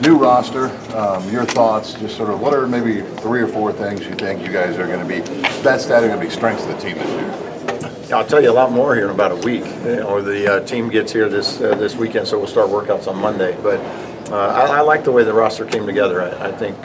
New roster, your thoughts, just sort of what are maybe 3 or 4 things you think you guys are going to be, best at, are going to be strengths of the team this year? I'll tell you a lot more here in about a week. The team gets here this weekend, so we'll start workouts on Monday. But I like the way the roster came together. I think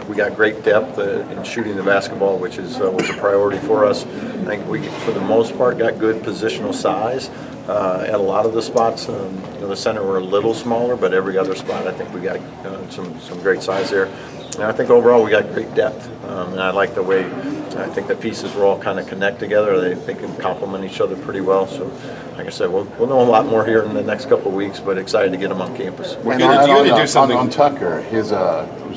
we got great depth in shooting the basketball, which was a priority for us. I think we, for the most part, got good positional size at a lot of the spots. The center were a little smaller, but every other spot, I think we got some great size there. And I think overall we got great depth, and I like the way I think the pieces will all kind of connect together. They can complement each other pretty well. So, like I said, we'll know a lot more here in the next couple of weeks, but excited to get them on campus. We're going to do something on Tucker.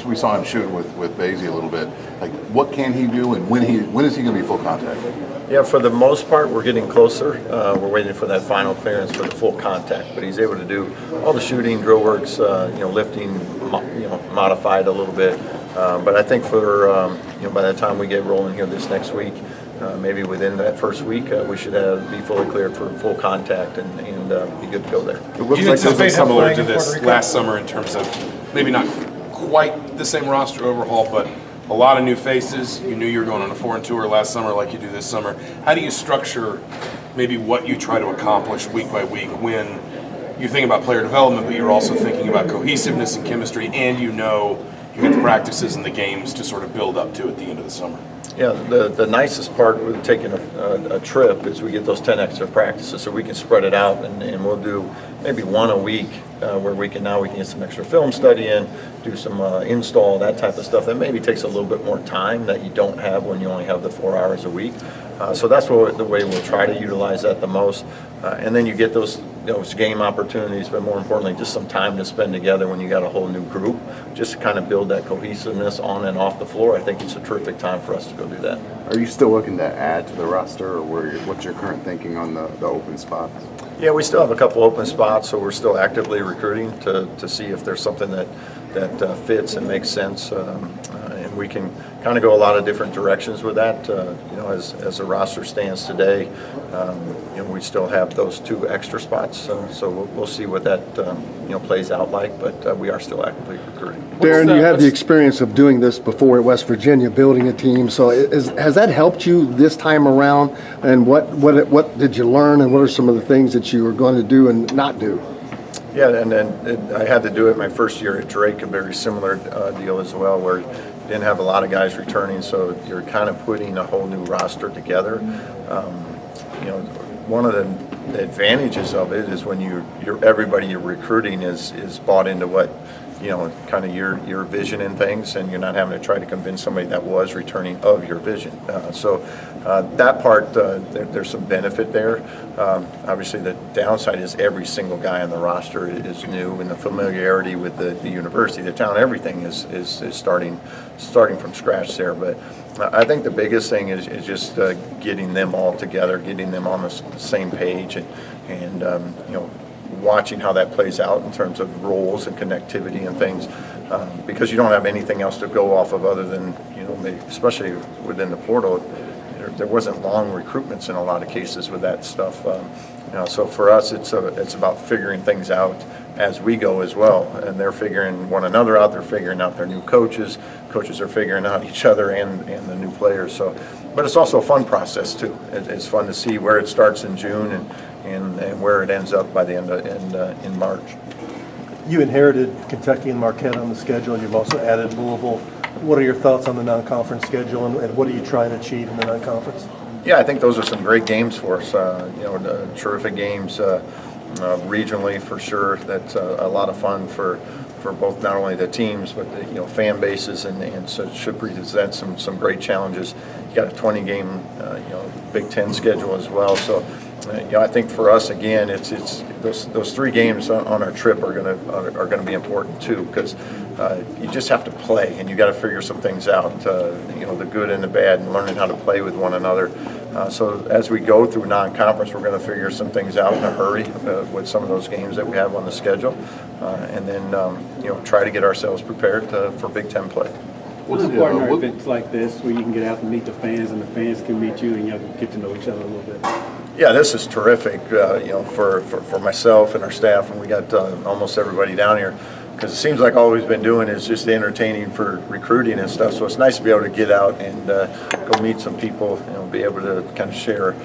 We saw him shoot with Basie a little bit. Like, what can he do, and when is he going to be full contact? Yeah, for the most part, we're getting closer. We're waiting for that final clearance for the full contact, but he's able to do all the shooting, drill works, lifting, modified a little bit. But I think for by the time we get rolling here this next week, maybe within that first week, we should be fully cleared for full contact and be good to go there. It looks like something similar to this last summer in terms of maybe not quite the same roster overhaul, but a lot of new faces. You knew you were going on a foreign tour last summer like you do this summer. How do you structure maybe what you try to accomplish week by week when you think about player development, but you're also thinking about cohesiveness and chemistry, and you get the practices and the games to sort of build up to at the end of the summer? Yeah, the nicest part with taking a trip is we get those 10 extra practices, so we can spread it out, and we'll do maybe one a week where we can get some extra film study in, do some install, that type of stuff. That maybe takes a little bit more time that you don't have when you only have the 4 hours a week. So that's the way we'll try to utilize that the most. And then you get those game opportunities, but more importantly, just some time to spend together when you got a whole new group, just to kind of build that cohesiveness on and off the floor. I think it's a terrific time for us to go do that. Are you still looking to add to the roster, or what's your current thinking on the open spots? Yeah, we still have a couple open spots, so we're still actively recruiting to see if there's something that fits and makes sense, and we can kind of go a lot of different directions with that. As the roster stands today, we still have those 2 extra spots, so we'll see what that plays out like. But we are still actively recruiting. Darren, you have the experience of doing this before at West Virginia, building a team. So has that helped you this time around? And what did you learn, and what are some of the things that you were going to do and not do? Yeah, and then I had to do it my first year at Drake, a very similar deal as well, where you didn't have a lot of guys returning, so you're kind of putting a whole new roster together. One of the advantages of it is when everybody you're recruiting is bought into what kind of your vision and things, and you're not having to try to convince somebody that was returning of your vision. So that part, there's some benefit there. Obviously, the downside is every single guy on the roster is new, and the familiarity with the university, the town, everything is starting from scratch there. But I think the biggest thing is just getting them all together, getting them on the same page, and watching how that plays out in terms of roles and connectivity and things, because you don't have anything else to go off of other than maybe, especially within the portal, there wasn't long recruitments in a lot of cases with that stuff. So for us, it's about figuring things out as we go as well, and they're figuring one another out. They're figuring out their new coaches. Coaches are figuring out each other and the new players. So, but it's also a fun process too. It's fun to see where it starts in June and where it ends up by the end in March. You inherited Kentucky and Marquette on the schedule, and you've also added Louisville. What are your thoughts on the non-conference schedule, and what are you trying to achieve in the non-conference? Yeah, I think those are some great games for us. Terrific games regionally for sure. That's a lot of fun for both not only the teams but the fan bases, and so it should present some great challenges. You got a 20-game Big Ten schedule as well, so. I think for us again, it's those 3 games on our trip are gonna be important too, because you just have to play, and you got to figure some things out, the good and the bad, and learning how to play with one another. So as we go through non-conference, we're going to figure some things out in a hurry with some of those games that we have on the schedule, and then try to get ourselves prepared for Big Ten play. What's important are events like this where you can get out and meet the fans, and the fans can meet you, and you can get to know each other a little bit? Yeah, this is terrific, for myself and our staff, and we got almost everybody down here. because it seems like all we've been doing is just entertaining for recruiting and stuff. So it's nice to be able to get out and go meet some people, be able to kind of share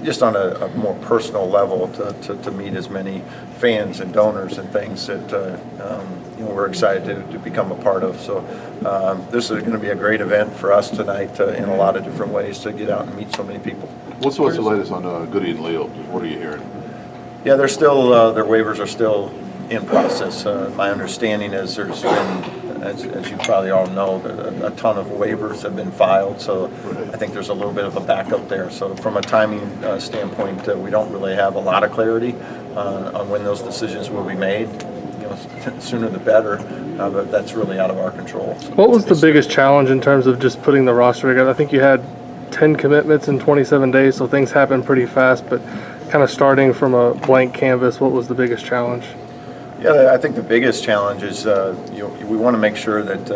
just on a more personal level to meet as many fans and donors and things that we're excited to become a part of. So this is going to be a great event for us tonight in a lot of different ways to get out and meet so many people. What's the latest on Goody and Leo? What are you hearing? Yeah, they're still their waivers are still in process. My understanding is there's been, as you probably all know, a ton of waivers have been filed. So I think there's a little bit of a backup there. So from a timing standpoint, we don't really have a lot of clarity on when those decisions will be made. Sooner the better, but that's really out of our control. What was the biggest challenge in terms of just putting the roster together? I think you had 10 commitments in 27 days, so things happen pretty fast, but kind of starting from a blank canvas, what was the biggest challenge? Yeah, I think the biggest challenge is we want to make sure that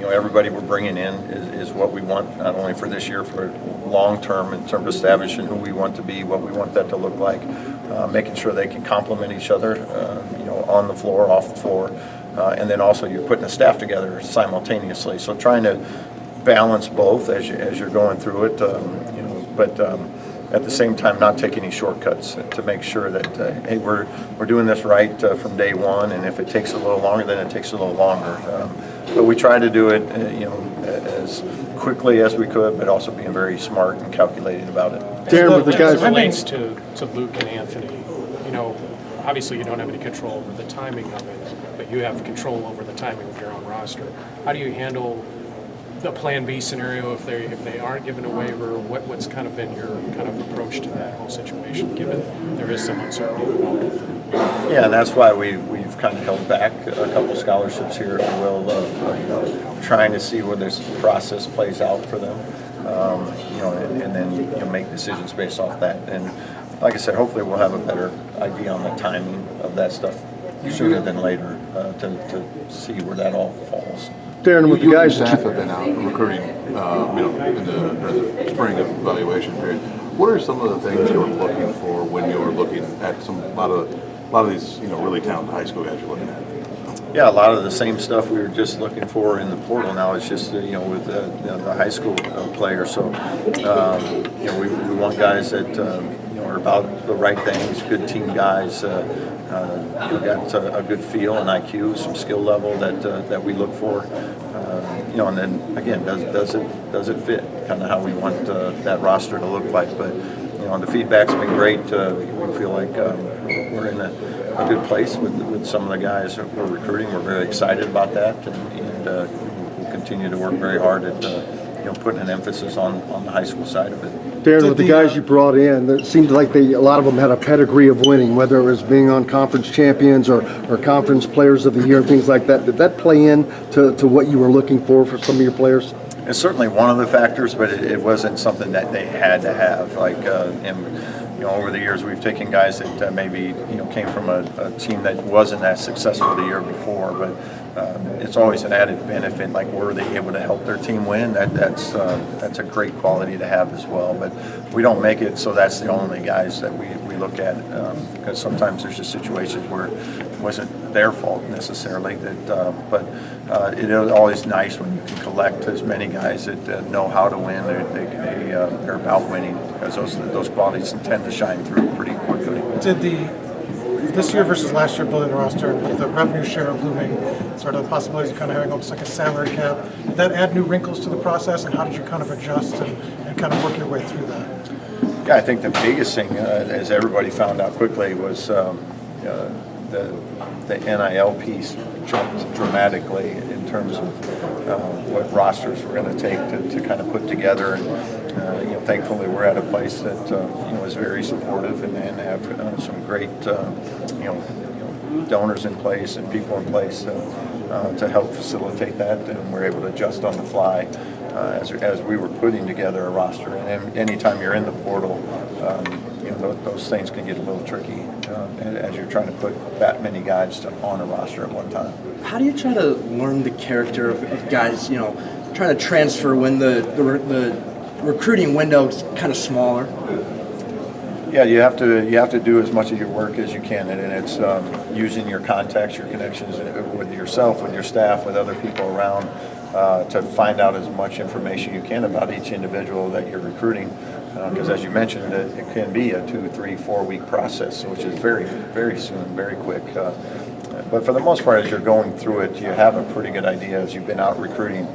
everybody we're bringing in is what we want, not only for this year, for long term in terms of establishing who we want to be, what we want that to look like, making sure they can complement each other, on the floor, off the floor, and then also you're putting a staff together simultaneously. So trying to balance both as you're going through it, but at the same time not take any shortcuts to make sure that hey, we're doing this right from day one, and if it takes a little longer, then it takes a little longer. But we try to do it, as quickly as we could, but also being very smart and calculating about it. Darren, with the As guys, it relates to Luke and Anthony, obviously you don't have any control over the timing of it, but you have control over the timing of your own roster. How do you handle the Plan B scenario if they aren't given a waiver? What's kind of been your kind of approach to that whole situation, given there is some uncertainty involved with it? Yeah, and that's why we've kind of held back a couple scholarships here, if you will, trying to see where this process plays out for them, and then make decisions based off that. And like I said, hopefully we'll have a better idea on the timing of that stuff sooner than later to see where that all falls. Darren, with the You and guys your that staff have been out recruiting, in the spring evaluation period. What are some of the things you're looking for when you're looking at a lot of these, really talented high school guys you're looking at? Yeah, a lot of the same stuff we were just looking for in the portal now. It's just with the high school players. So we want guys that are about the right things, good team guys. Got a good feel and IQ, some skill level that we look for. And then again, does it fit kind of how we want that roster to look like? But the feedback's been great. We feel like we're in a good place with some of the guys that we're recruiting. We're very excited about that, and we'll continue to work very hard at putting an emphasis on the high school side of it. Darren, with the guys you brought in, it seemed like a lot of them had a pedigree of winning, whether it was being on conference champions or conference players of the year, things like that. Did that play in to what you were looking for some of your players? It's certainly one of the factors, but it wasn't something that they had to have. Over the years, we've taken guys that maybe came from a team that wasn't as successful the year before, but it's always an added benefit. Like, were they able to help their team win? That's a great quality to have as well. But we don't make it so that's the only guys that we look at, because sometimes there's just situations where it wasn't their fault necessarily. But it is always nice when you can collect as many guys that know how to win. They're about winning, because those qualities tend to shine through pretty quickly. Did this year versus last year building the roster, the revenue share looming, sort of the possibilities of kind of having almost like a salary cap, did that add new wrinkles to the process, and how did you kind of adjust and kind of work your way through that? Yeah, I think the biggest thing, as everybody found out quickly, was the NIL piece jumped dramatically in terms of what rosters we're going to take to kind of put together. And thankfully, we're at a place that is very supportive and have some great donors in place and people in place to help facilitate that, and we're able to adjust on the fly as we were putting together a roster. And anytime you're in the portal, those things can get a little tricky as you're trying to put that many guys on a roster at one time. How do you try to learn the character of guys, trying to transfer when the recruiting window is kind of smaller? Yeah, you have to do as much of your work as you can, and it's using your contacts, your connections with yourself, with your staff, with other people around to find out as much information you can about each individual that you're recruiting. Because as you mentioned, it can be a 2, 3, 4 week process, which is very, very soon, very quick. But for the most part, as you're going through it, you have a pretty good idea as you've been out recruiting,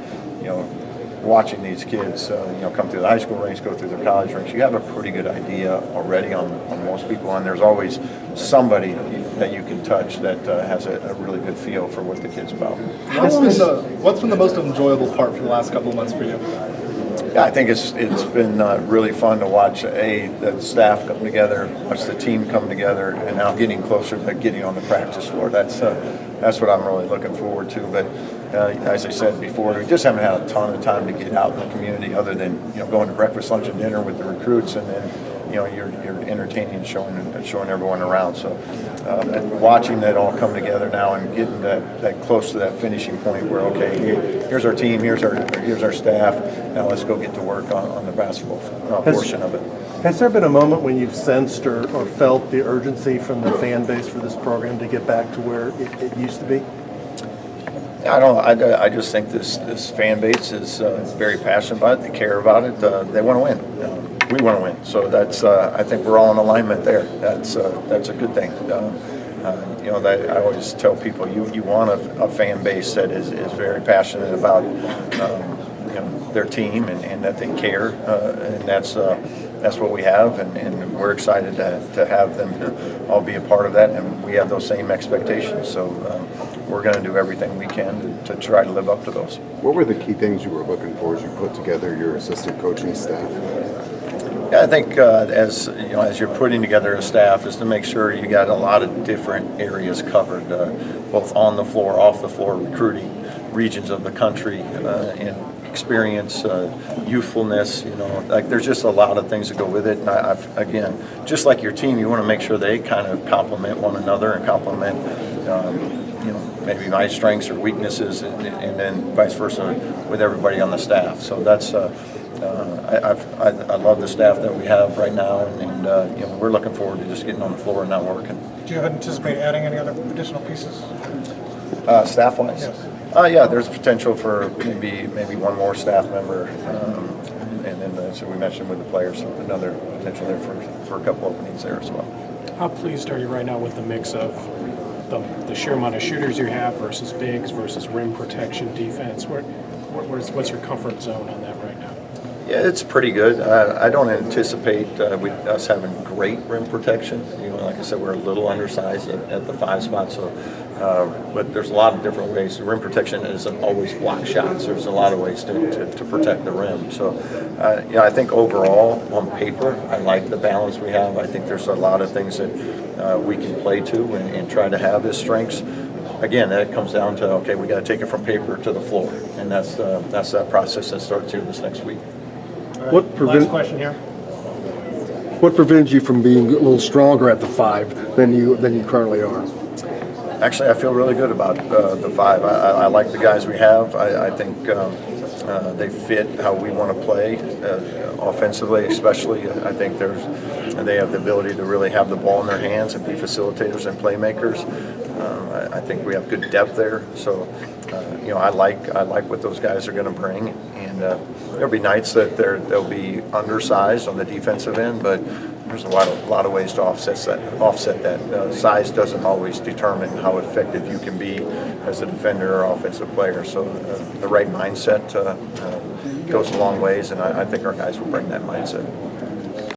watching these kids, come through the high school ranks, go through their college ranks. You have a pretty good idea already on most people, and there's always somebody that you can touch that has a really good feel for what the kid's about. What's been the most enjoyable part for the last couple of months for you? Yeah, I think it's been really fun to watch the staff come together, watch the team come together, and now getting closer to getting on the practice floor. That's what I'm really looking forward to. But as I said before, we just haven't had a ton of time to get out in the community, other than going to breakfast, lunch, and dinner with the recruits, and then you're entertaining and showing everyone around. So and watching that all come together now and getting that close to that finishing point where, okay, here's our team, here's our staff, now let's go get to work on the basketball portion of it. Has there been a moment when you've sensed or felt the urgency from the fan base for this program to get back to where it used to be? I just think this fan base is very passionate about it. They care about it. They want to win. We want to win. So that's I think we're all in alignment there. That's a good thing. I always tell people you want a fan base that is very passionate about their team and that they care, and that's what we have, and we're excited to have them all be a part of that, and we have those same expectations. So we're going to do everything we can to try to live up to those. What were the key things you were looking for as you put together your assistant coaching staff? Yeah, I think as you're putting together a staff, is to make sure you got a lot of different areas covered, both on the floor, off the floor, recruiting, regions of the country, and experience, youthfulness. There's just a lot of things that go with it. And again, just like your team, you want to make sure they kind of complement one another and complement, maybe my strengths or weaknesses, and then vice versa with everybody on the staff. So that's. I love the staff that we have right now, and we're looking forward to just getting on the floor and not working. Do you anticipate adding any other additional pieces? Staff-wise? Yes. Yeah, there's potential for maybe one more staff member, and then so we mentioned with the players, another potential there for a couple openings there as well. How pleased are you right now with the mix of the sheer amount of shooters you have versus bigs versus rim protection, defense? What's your comfort zone on that right now? Yeah, it's pretty good. I don't anticipate us having great rim protection. Like I said, we're a little undersized at the 5 spot, so but there's a lot of different ways. Rim protection isn't always block shots. There's a lot of ways to protect the rim. So, I think overall, on paper, I like the balance we have. I think there's a lot of things that we can play to and try to have as strengths. Again, that comes down to, okay, we got to take it from paper to the floor, and that's that process that starts here this next week. Last question here. What prevents you from being a little stronger at the 5 than you currently are? Actually, I feel really good about the 5. I like the guys we have. I think they fit how we want to play offensively, especially. I think they have the ability to really have the ball in their hands and be facilitators and playmakers. I think we have good depth there. So, I like what those guys are going to bring. And there'll be nights that they'll be undersized on the defensive end, but there's a lot of ways to offset that. Size doesn't always determine how effective you can be as a defender or offensive player. So the right mindset goes a long ways, and I think our guys will bring that mindset.